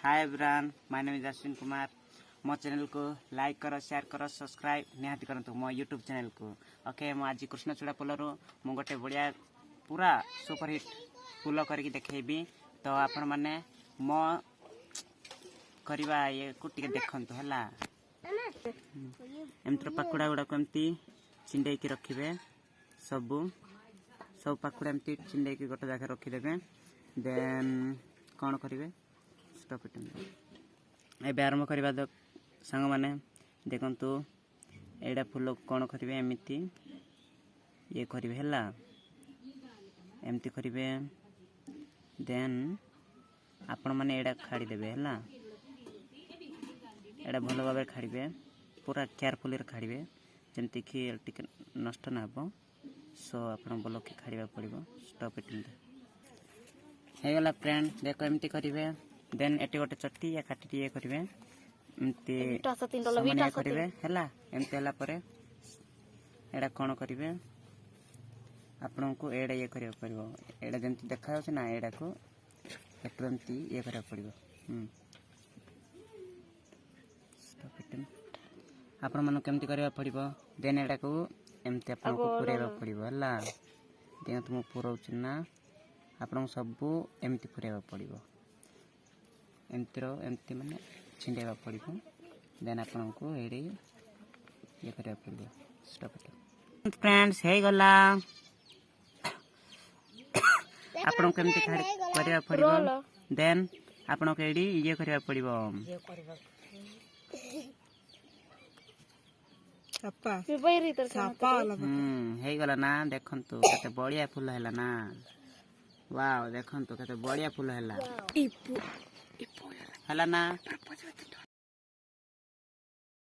Hi everyone, my name is Ashwin Kumar. मो channel को like करो, शेयर करो, सब्सक्राइब निहाती करंतु मो यूट्यूब चैनल को। ओके, मो आज कृष्णचूड़ा पुलरू मु गोटे बढ़िया पूरा सुपरहिट पुल करके देखेबी। तो आपण माने मो करवा ये को टिके देखंतु हला। एमतर पकुड़ा गुड़ा केमती चिंडे की रखिबे, सब पकुड़ा एमती चिंडे की गोटे जगह रखी देबे। देन कौन करिवे, स्टॉप इट। ए आरंभ करवा दो सांग माने देखंतु। एडा फूल कौन करिवे, एमिति ये करिवे हला, एमती करिवे। देन आपण माने एडा खाड़ी देबे हला। एडा भलो भाबे खाड़िबे, पूरा केयरफुली खाड़िबे जेमति कि टिके नष्ट ना हो। सो आपण बोलो कि खाड़िबा पड़िबो। स्टॉप इट हे गला फ्रेंड, देखो एमती करिवे। देन एटी गोटे चट्टी या काटी ये करिवे, एमती सामान्य करिवे हला। एमती हला परे एडा कोन करिवे, आपन को एडा ये करियो पड़िबो। एडा जेमती देखा होछ ना, एडा को एटु एमती ये करियो पड़िबो। Stop it. आपन मन केमती करियो पड़िबो। देन एडा को एमती आपन को पुरेबा पड़िबो हला। देन तुम पुरौछ ना, आपन सबू एमती पुरेबा पड़िबो। एमती माने छिंडेबा पड़िबो। देन आपन को एडी ये करिया पड़िबो। Stop it. फ्रेंड्स हे गला, आपन केमती करिया पड़िबो। देन आपन को एडी ये करिया पड़िबो। हे गला ना, देखंतु कते बढ़िया फूल हैला ना। वाओ, देखंतु कते बढ़िया फूल हैला हला ना।